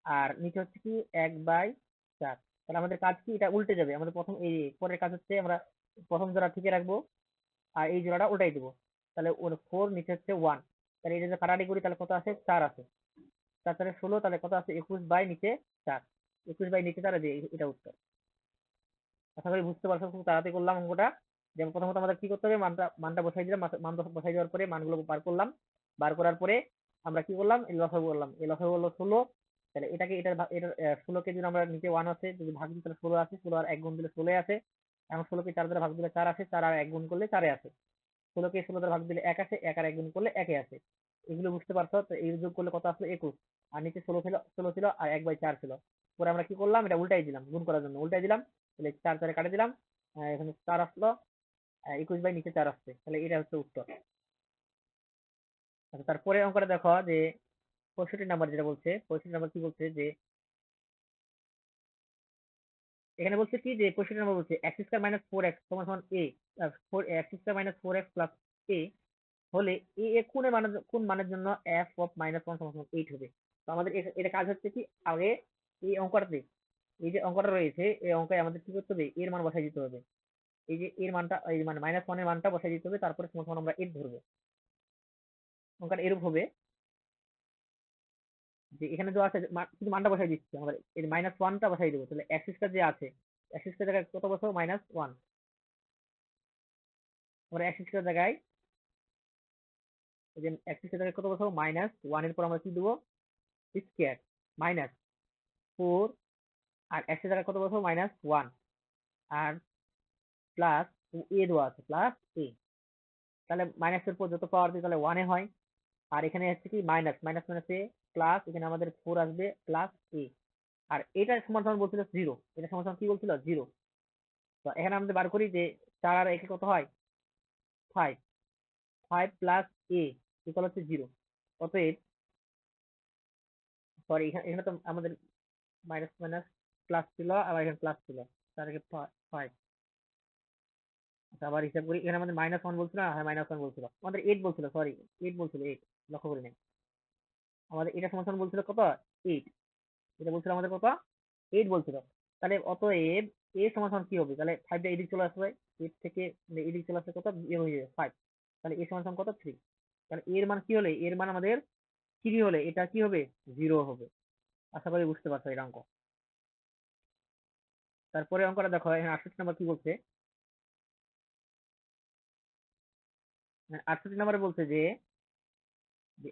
আর নিচে হচ্ছে কি 1/4। তাহলে আমাদের কাজ কি, এটা উল্টে যাবে। আমাদের প্রথম এই পরের কাজ হচ্ছে আমরা প্রথম জোড়া ঠিকই রাখবো, আর এই জোড়াটা উল্টাই দিব। তাহলে ওর 4 নিচে হচ্ছে 1। তাহলে এটা যদি কাটাকাটি করি তাহলে কত আছে, 4 আছে। 4 4 16, তাহলে কত আছে, 21 বাই নিচে 4, 21 বাই নিচে 4 দিয়ে এটা উত্তর। আশা করি বুঝতে পারছো, খুব তাড়াতাড়ি করলাম অঙ্কটা। যেমন প্রথমত আমাদের কি করতে হবে, মানটা মানটা বসাই দিলাম, মান বসাই দেওয়ার পরে মানগুলো বার করলাম, বার করার পরে আমরা কি করলাম, এই লসাগু করলাম। এই লসাগু হলো 16। তাহলে এটাকে এটার 16 কে যদি আমরা নিচে 1 আছে যদি ভাগ দিই তাহলে 16 আছে, 16 আর 1 গুণ দিলে 16 আছে। এখন 16 কে 4 দ্বারা ভাগ দিলে 4 আসে, 4 আর 1 গুণ করলে 4 আছে। 16 কে 16 দ্বারা ভাগ দিলে 1 আসে, 1 আর 1 গুণ করলে 1 আছে। এগুলো বুঝতে পারছো তো, এই যোগ করলে কত আসলো, 21। আর নিচে 16 ছিল, 16 ছিল, আর 1/4 ছিল। পরে আমরা কি করলাম, এটা উল্টাই দিলাম, গুণ করার জন্য উল্টাই দিলাম। তাহলে 4 4 কাটে দিলাম, এখানে 4 আসলো, 21 বাই নিচে 4 আসছে। তাহলে এটা হচ্ছে উত্তর। আচ্ছা তারপরে অঙ্কটা দেখো যে 65 নাম্বার যেটা বলছে, 65 নাম্বার কি বলছে যে, এখানে বলছে কি যে 65 নাম্বার বলছে এক্স স্কয়ার মাইনাস 4x সমান সমান a, x square minus 4x plus a হলে এ এ কোন মানের জন্য f অফ -1 সমান সমান 8 হবে। তো আমাদের এটা কাজ হচ্ছে কি, আগে এই অঙ্কটাতে, এই যে অঙ্কটা রয়েছে এই অঙ্কে আমাদের কি করতে হবে, এর মান বসাই দিতে হবে। এই যে এর মানটা, এই মানে -1 এর মানটা বসাই দিতে হবে, তারপরে সমান সমান আমরা 8 ধরবো। অঙ্কটা এরূপ হবে যে এখানে যে আছে শুধু মানটা বসাই দিচ্ছি, আমাদের এই -1টা বসাই দেবো। তাহলে এক্স স্কয়ার যে আছে, এক্স স্কয়ার জায়গায় কত বসাবো, -1। আমরা এক্স স্কয়ার জায়গায়, এই যে এক্স স্কয়ার জায়গায় কত বসাবো, -1 এর পর আমরা কি দেবো, স্কয়ার, -4, আর এক্স এর জায়গায় কত বসাবো, -1, আর প্লাস এ দেওয়া আছে, প্লাস এ। তাহলে মাইনাসের পর যত পাওয়ার দিই তাহলে 1 এ হয়। আর এখানে হচ্ছে কি মাইনাস মাইনাস মাইনাস এ প্লাস, এখানে আমাদের 4 আসবে, প্লাস এ। আর এটা সমান সমান বলছিল 0, এটা সমান সমান কি বলছিল, 0। তো এখানে আমাদের বার করি যে 4 আর একে কত হয়, 5, 5 প্লাস এ ইকুয়াল হচ্ছে 0। অতএব, সরি এখানে এখানে তো আমাদের মাইনাস মাইনাস প্লাস ছিল, আবার এখানে প্লাস ছিল, তার আগে 5। আচ্ছা আবার হিসাব করি, এখানে আমাদের -1 বলছিল না, হ্যাঁ -1 বলছিল, আমাদের 8 বলছিল, সরি 8 বলছিল, 8 লক্ষ্য করি নাই। আমাদের এটা সমান সমান বলছিল কত, 8। এটা বলছিল আমাদের কত, 8 বলছিল। তাহলে অতএব এ সমান সমান কি হবে, তাহলে 5 টা এদিক চলে আসবে, 8 থেকে এদিক চলে আসবে কত, এ হয়ে যাবে 5। তাহলে এ সমান সমান কত, 3। তাহলে এর মান কি হলে, এর মান আমাদের 3 হলে এটা কি হবে, 0 হবে। আশা করি বুঝতে পারছো এটা অঙ্ক। তারপরে অঙ্কটা দেখো, এখানে 68 নম্বর কি বলছে। 68 নম্বরে বলছে যে যে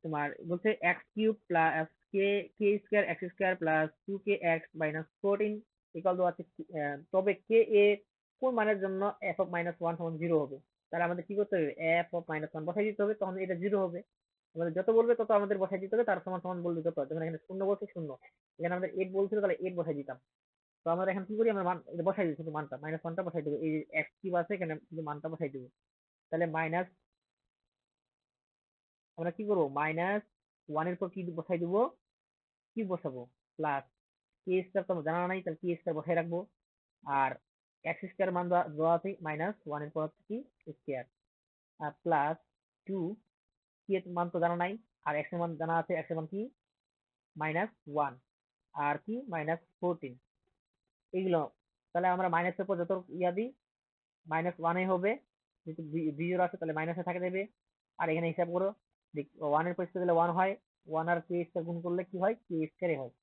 তোমার বলছে x cube plus K K square x square plus 2kx minus 14 equal to আছে তবে কে এ কোন মানের জন্য এফ অফ মাইনাস 1 সমান 0 হবে। তাহলে আমাদের কি করতে হবে, এফ অফ মাইনাস 1 বসাই দিতে হবে, তখন এটা 0 হবে। আমাদের যত বলবে তত আমাদের বসাই দিতে হবে, তার সমান সমান বললে যত। যেমন এখানে 0 বলছে 0, এখানে আমাদের 8 বলছিল, তাহলে 8 বসাই দিতাম। তো আমরা এখন কি করি, আমরা মান এটা বসাই দিই, শুধু মানটা মাইনাস 1টা বসাই দেবো, এই এক্স কিউব আছে এখানে শুধু মানটা বসাই দেবো। তাহলে মাইনাস, আমরা কি করবো, মাইনাস 1 এর পর কি বসাই দেবো, কি বসাবো, প্লাস কে স্কয়ার তো আমার জানা নাই, তাহলে কে স্কয়ার বসাই রাখবো। আর এক্স স্কয়ার মান দেওয়া আছে মাইনাস 1 এর পর হচ্ছে কি স্কয়ার, আর প্লাস 2 কি এর মান তো জানা নাই, আর এক্স এর মান জানা আছে, এক্স এর মান কি মাইনাস 1, আর কি মাইনাস 14, এইগুলো। তাহলে আমরা মাইনাসের পর যত ইয়া দিই মাইনাস 1 হবে, যেহেতু বিজোড় আছে তাহলে মাইনাসে থাকে দেবে। আর এখানে হিসাব করো, 1 এর পরিস্থিতি দিলে 1 হয়, 1 আর কে স্কয়ার গুণ করলে কি হয়, কে স্কয়ার হয়।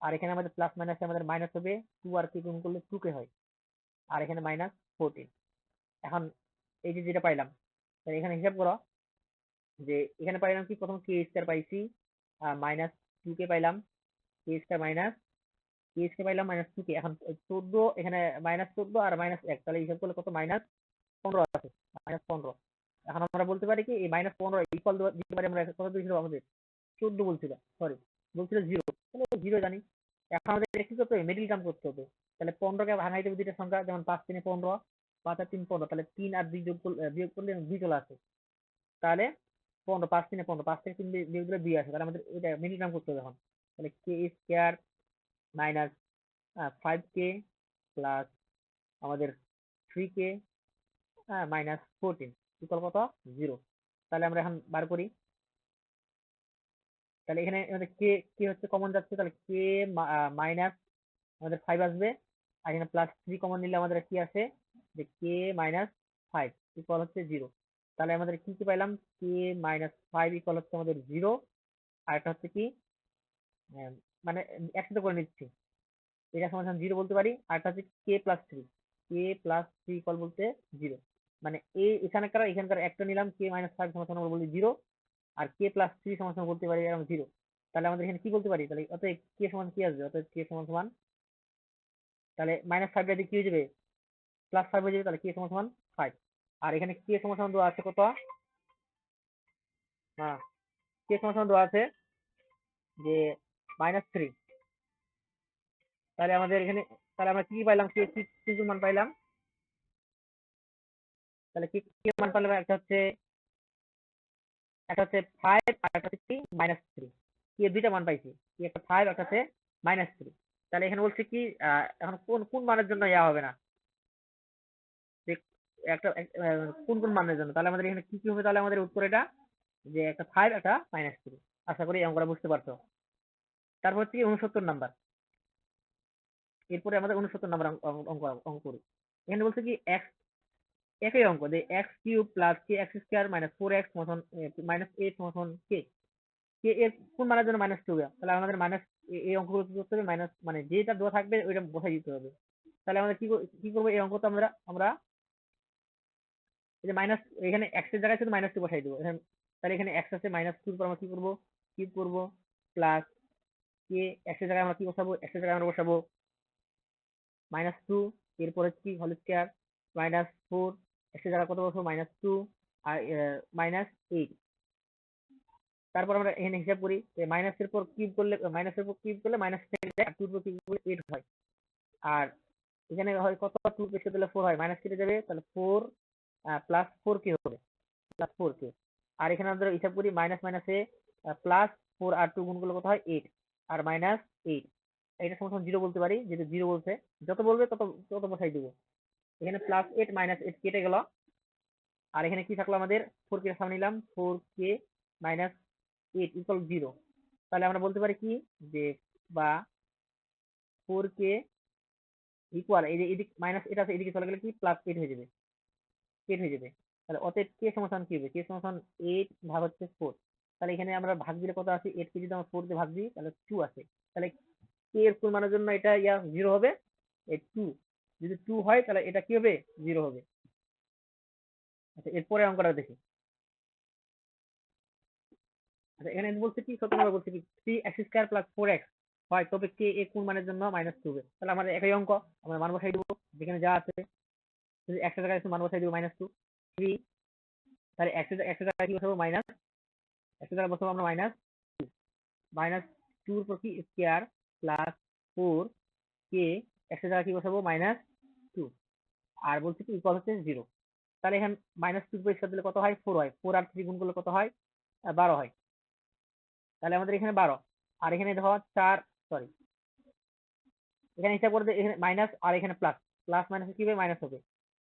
আর এখানে আমাদের প্লাস মাইনাসে আমাদের মাইনাস হবে, 2 আর কে গুণ করলে 2 কে হয়। আর এখানে মাইনাস 14। এখন এই যে যেটা পাইলাম, তাহলে এখানে হিসাব করো, যে এখানে পাইলাম কি, প্রথম কে স্কয়ার পাইছি মাইনাস 2 কে পাইলাম, কে স্কয়ার মাইনাস কে স্কয়ার পাইলাম মাইনাস 2 কে। এখন 14, এখানে মাইনাস 14 আর মাইনাস 1, তাহলে হিসাব করলে কত, মাইনাস 15 আছে, মাইনাস 15। এখন আমরা বলতে পারি কি, এই মাইনাস 15 ইকুয়াল দিতে পারি আমরা, কত দিয়েছিল আমাদের, 14 বলছিল, সরি বলছিল 0, তাহলে 0 জানি। এখন আমাদের এটা কি করতে হবে, মিডিল টার্ম করতে হবে। তাহলে 15 কে ভাঙাই দেবে দুইটা সংখ্যা, যেমন 5 3 15, 5 আর 3 15, তাহলে 3 আর 2 বিয়োগ করলে 2 চলে আসে। তাহলে 15, 5 3 15, 5 থেকে 3 বিয়োগ দিলে 2 আসে। তাহলে আমাদের এটা মিডিল টার্ম করতে হবে এখন। তাহলে কে স্কয়ার মাইনাস 5k প্লাস আমাদের 3k মাইনাস 14 ইকুয়াল কত, 0। তাহলে আমরা এখন বার করি। তাহলে এখানে আমাদের কে কে হচ্ছে কমন যাচ্ছে, তাহলে কে মাইনাস আমাদের 5 আসবে। আর এখানে প্লাস 3 কমন নিলে আমাদের কি আসে, যে কে মাইনাস 5 ইকুয়াল হচ্ছে 0। তাহলে আমাদের কি কি পাইলাম, কে মাইনাস 5 ইকুয়াল হচ্ছে আমাদের 0। আর একটা হচ্ছে কি, মানে একসাথে করে নিচ্ছি, এটা সমান 0 বলতে পারি। আর একটা হচ্ছে কে প্লাস থ্রি ইকুয়াল বলতে 0। মানে এই এখানকার একটা নিলাম, কে মাইনাস 5 সমান সমান বলি 0, আর কে প্লাস 3 সমান সমান বলতে পারি এরকম 0। তাহলে আমাদের এখানে কি বলতে পারি, তাহলে অতএব কে সমান কি আসবে, অতএব কে সমান সমান, তাহলে মাইনাস 5 দিয়ে কি হয়ে যাবে, প্লাস 5 হয়ে যাবে, তাহলে কে সমান সমান 5। আর এখানে কে সমান সমান দেওয়া আছে কত, হ্যাঁ কে সমান সমান দেওয়া আছে যে -3। তাহলে আমাদের এখানে, তাহলে আমরা কি পাইলাম, কে কি কি মান পাইলাম, তাহলে কি কি মান পাইলাম, একটা হচ্ছে 5 আর একটা হচ্ছে কি -3, কি দুইটা মান পাইছি, কি একটা 5 একটা হচ্ছে -3। তাহলে এখানে বলছে কি, এখন কোন কোন মানের জন্য ইয়া হবে না, যে কোন কোন মানের জন্য, তাহলে আমাদের এখানে কি কি হবে, তাহলে আমাদের উত্তর এটা, যে একটা 5 একটা -3। আশা করি এই অঙ্কটা বুঝতে পারছো। তারপর হচ্ছে কি 69 নাম্বার, এরপরে আমাদের 69 নাম্বার অঙ্ক অঙ্ক করি। এখানে বলছে কি এক্স, একই অঙ্ক, যে এক্স কিউব প্লাস কে এক্স স্কোয়ার মাইনাস 4x -8 সমান কে, কে এর কোন মানের জন্য -2 হবে। তাহলে আমাদের মাইনাস, এই অঙ্কগুলো কি করতে হবে, মাইনাস মানে যেটা দেওয়া থাকবে ওইটা বসাই দিতে হবে। তাহলে আমরা কি করবো, এই অঙ্কটা আমরা আমরা এই যে মাইনাস, এখানে এক্স এর জায়গায় শুধু -2 বসাই দেবো এখানে। তাহলে এখানে এক্স আছে, -2 পর আমরা কি করবো, কিউব করবো, প্লাস কে এক্স এর জায়গায় আমরা কি বসাবো, এক্স এর জায়গায় আমরা বসাবো -2, এরপরে কি হোল স্কয়ার, -4, এক্স এর জায়গায় কত বসাবো, -2, আর -8। তারপর আমরা এখানে হিসাব করি, মাইনাসের পর কিউব করলে মাইনাস থেকে যায়, আর 2 কিউব করলে 8 হয়। আর এখানে হয় কত, 2 পেছনে দিলে 4 হয়, মাইনাস কেটে যাবে, তাহলে 4 প্লাস 4 কি হবে, প্লাস 4 কে। আর এখানে আমরা হিসাব করি, মাইনাস মাইনাসে প্লাস 4 আর 2 গুণ করলে কত হয়, 8 আর -8। এটা সমান 0 বলতে পারি, যেহেতু 0 বলছে, যত বলবে তত তত বসাই দিব। এখানে +8 -8 কেটে গেল। আর এখানে কি থাকলো আমাদের, 4 কে সামনে নিলাম, 4k -8 ইকুয়াল 0। তাহলে আমরা বলতে পারি কি, যে বা 4k ইকুয়াল, এই যে এদিক মাইনাস এটা আছে, এদিকে চলে গেলে কি +8 হয়ে যাবে, 8 হয়ে যাবে। তাহলে অতএব কে সমান কি হবে, কে সমান 8 ভাগ হচ্ছে 4। তাহলে এখানে আমরা ভাগ দিলে কত আছে, 8 কে যদি আমরা 4 দিয়ে ভাগ দিই তাহলে 2 আছে। তাহলে কে এর কোন মানের জন্য এটা জিরো হবে, এই টু, যদি টু হয় তাহলে এটা কি হবে, জিরো হবে। আচ্ছা এরপরে অঙ্কটা দেখি। আচ্ছা এখানে বলছে কি 17 বলছে কি 3x² + 4x হয় তবে কে এর কোন মানের জন্য -2 হবে। তাহলে আমাদের একই অঙ্ক, আমরা মান বসাই দেবো যেখানে যা আছে, যদি x এর জায়গায় মান বসাই দেবো -2, 3, তাহলে x এর জায়গায় কি বসাবো মাইনাস, x এর জায়গায় বসাবো আমরা -2 এর উপর কি স্কয়ার প্লাস 4 কে x এর জায়গায় কি বসাবো -2, আর বলছে কি ইকুয়াল হচ্ছে 0। তাহলে এখানে -2 পরিষ্কার দিলে কত হয়, 4 হয়, 4 আর 3 গুণ করলে কত হয়, 12 হয়। তাহলে আমাদের এখানে 12, আর এখানে দেখো 4, সরি এখানে হিসাব করে এখানে মাইনাস আর এখানে প্লাস, প্লাস মাইনাস কি হবে, মাইনাস হবে।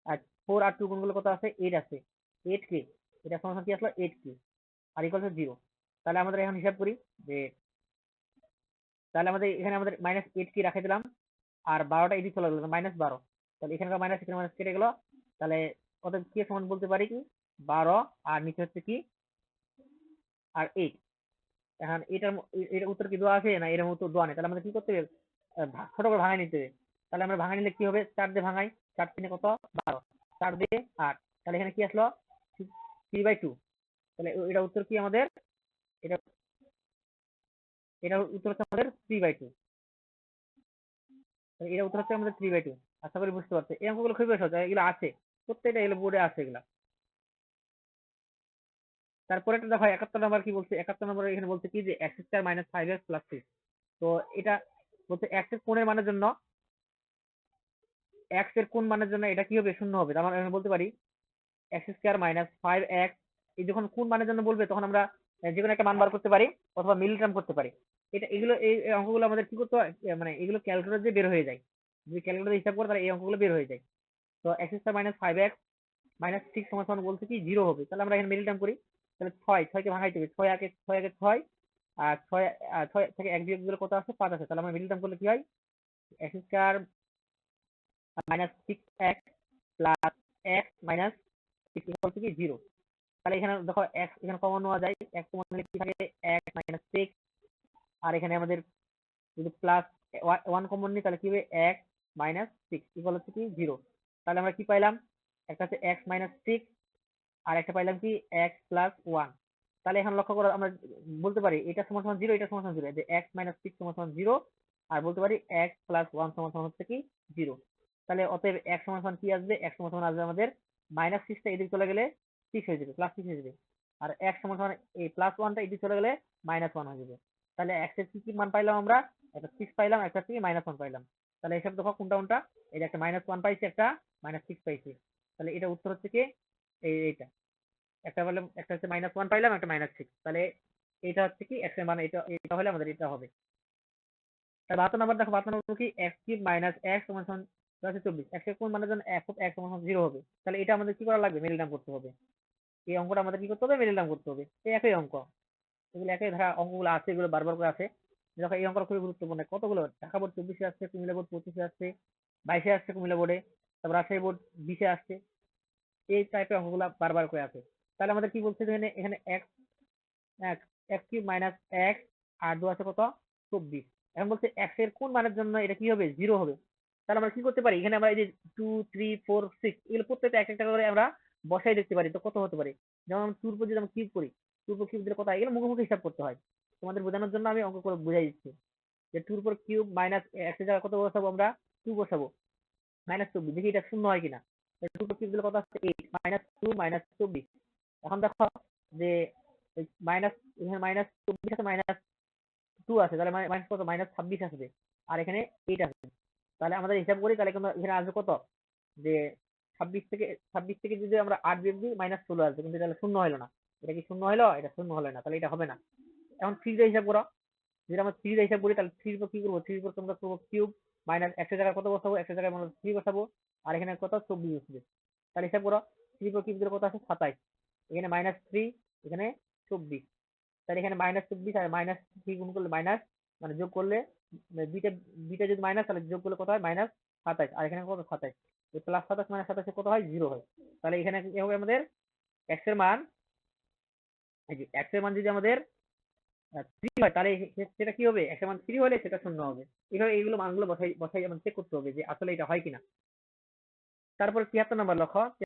আর 4 আর 2 গুণ করলে কত আছে, 8 আছে, 8 কে, এটা সমান কি আসলো 8 কে, আর ইকুয়াল টু 0। তাহলে আমাদের এখন হিসাব করি যে, তাহলে আমাদের এখানে আমাদের -8 কে রাখে দিলাম, আর 12টা এদিকে চলে গেল -12, তাহলে এখানকার মাইনাস এখানে মাইনাস কেটে গেল। তাহলে অতএব কে সমান বলতে পারি কি 12, আর নিচে হচ্ছে কি আর 8। এখন এটার উত্তর কি দেওয়া আছে না, এর উত্তর দেওয়া নেই, তাহলে আমাদের কি করতে হবে, ছোট করে ভাঙাই নিতে হবে। তাহলে আমরা ভাঙাই নিলে কি হবে, 4 দিয়ে ভাঙাই, 4 3 কত 12, 4 দিয়ে 8, তাহলে এখানে কি আসলো 3/2। তাহলে এটা উত্তর কি আমাদের, এটা এটা উত্তর হচ্ছে আমাদের 3/2। এটা উত্তর হচ্ছে আমাদের 3/2। আশা করি বুঝতে পারছে, এই অঙ্কগুলো খুবই সহজ, এগুলো আছে প্রত্যেকটা, এগুলো বোর্ডে আছে এগুলা। তারপরে একটা দেখো 71 নম্বর কি বলছে, 71 নম্বরে এখানে বলছে কি যে x² - 5x + 6। তো এটা বলছে x এর কোণের মানের জন্য, x এর কোন মানের জন্য এটা কি হবে, শূন্য হবে। আমরা এখানে বলতে পারি x² - 5x, এই যখন কোন মানের জন্য বলবে তখন আমরা যে কোনো একটা মান বার করতে পারি অথবা মিল টার্ম করতে পারি। এগুলো এই অঙ্কগুলো আমাদের কি করতে হয়, মানে এগুলো ক্যালকুলেটর দিয়ে বের হয়ে যায়, যদি ক্যালকুলেটর হিসাব করে তাহলে এই অঙ্কগুলো বের হয়ে যায়। তো x² - 5x - 6 সমান বলতে কি 0 হবে। তাহলে আমরা এখানে মিল টার্ম করি, তাহলে 6 কে ভাঙাইতে হবে, 6 আর 6 থেকে 1 বিয়োগ দিলে কত আছে, 5 আছে। তাহলে আমরা মিল টার্ম করলে কি হয়, x² - 6x plus x minus 6 equal to কি 0। তাহলে এখানে দেখো x এখানে কমন নেওয়া যায়, x কমন নিলে কি থাকে, x - 6, আর এখানে আমাদের যদি প্লাস 1 কমন নিই তাহলে কি হবে, x - 6 ইকুয়াল হচ্ছে কি 0। তাহলে আমরা কি পাইলাম, একটা হচ্ছে x - 6, আর একটা পাইলাম কি x + 1। তাহলে এখন লক্ষ্য করো, আমরা বলতে পারি এটা সমান সমান 0, এটা সমান সমান 0, যে x - 6 সমান সমান 0, আর বলতে পারি x + 1 সমান সমান হচ্ছে কি 0। তাহলে অতএব x সমান সমান কি আসবে, x সমান সমান আসবে আমাদের -6টা এদিকে চলে গেলে 6 হয়ে যাবে, +6 হয়ে যাবে, আর x সমান সমান এই +1টা এদিকে চলে গেলে -1 হয়ে যাবে। তাহলে x এর কি কি মান পাইলাম আমরা, একটা 6 পাইলাম, একটা কি -1 পাইলাম। তাহলে এসব দেখো কোনটা কোনটা, এই যে একটা -1 পাইছি, একটা -6 পাইছি। তাহলে এটা উত্তর হচ্ছে কি এইটা, একটা বললাম, একটা হচ্ছে -1 পাইলাম, একটা -6, তাহলে এটা হচ্ছে কি x এর মান, এটা এটা হলে আমাদের এটা হবে। তাহলে 72 নাম্বার দেখো, 72 নম্বর কি x³ - x সমান সমান 24, x এর কোন মানের জন্য x সমান সমান 0 হবে। তাহলে এটা আমাদের কি করা লাগবে, মিডল টার্ম করতে হবে। এই অঙ্কটা আমাদের কি করতে হবে, মিডল টার্ম করতে হবে। এই একই অঙ্ক, এগুলো একই ধারা অঙ্কগুলো আছে, এগুলো বারবার করে আছে। দেখো এই অঙ্কটা খুবই গুরুত্বপূর্ণ, কতগুলো, ঢাকা বোর্ড 24-এ আসছে, কুমিল্লা বোর্ড 25-এ আসছে, 22-এ আসছে কুমিল্লা বোর্ডে, তারপর রাজশাহী বোর্ড 20-এ আসছে। এই টাইপের অঙ্কগুলো বারবার করে আছে। তাহলে আমাদের কি বলছে, এখানে এখানে x³ - x, আর দু আছে কত 24। এখন বলছে x এর কোন মানের জন্য এটা কি হবে, 0 হবে। তাহলে আমরা কি করতে পারি, এখানে আমরা এই যে 2 3 4 6 এগুলো প্রত্যেকটা এক একটা করে আমরা বসাই দেখতে পারি, তো কত হতে পারে। যেমন টুর উপর যদি আমরা কিউব করি, টুর উপর কিউব দিলে কত হয়, এগুলো মুখোমুখি হিসাব করতে হয়, তোমাদের বোঝানোর জন্য আমি অঙ্ক করে বুঝাই দিচ্ছি। যে টুর উপর কিউব মাইনাস x এর জায়গায় কত বসাবো, আমরা 2 বসাবো, -24, দেখি এটা শূন্য হয় কিনা। টু উপর কিউব দিলে কত আসছে 8, -2 -24। এখন দেখো যে মাইনাস, এখানে -24 আছে, -2 আছে, তাহলে মাইনাস কত, -26 আসবে, আর এখানে 8 আসবে। তাহলে আমাদের হিসাব করি, তাহলে কিন্তু এখানে আসবে কত, যে 26 থেকে যদি আমরা 8 বিয়োগ দিই -16 আসবে, কিন্তু তাহলে শূন্য হলো না। এটা কি শূন্য হলো, এটা শূন্য হলো না, তাহলে এটা হবে না। এখন 3 দিয়ে হিসাব করো, যদি আমরা 3 দিয়ে হিসাব করি তাহলে 3 উপর কি করবো, 3 উপর তোমরা করবো কিউব, মাইনাস x এর জায়গায় কত বসাবো, x এর জায়গায় আমরা 3 বসাবো, আর এখানে কত 24 বসবে। তাহলে হিসাব করো, 3 উপর কিউব দিলে কত আছে 27, এখানে -3, এখানে 24। তাহলে এখানে -24 আর -3 গুণ করলে মাইনাস, মানে যোগ করলে, দুইটা দুইটা যদি মাইনাস, তাহলে যোগ করলে কত হয়, -27, আর এখানে কত 27, এই +27 -27 কত হয়, 0 হয়। তাহলে এখানে কি হবে আমাদের x এর মান, এই যে x এর মান যদি আমাদের থ্রি হয় তাহলে সেটা কি হবে, একটা মান থ্রি হলে সেটা শূন্য হবে। এইভাবে এইগুলো মানগুলো বসাই বসাই চেক করতে হবে যে আসলে এটা হয় কিনা। তারপর 73 নম্বর লক্ষ্য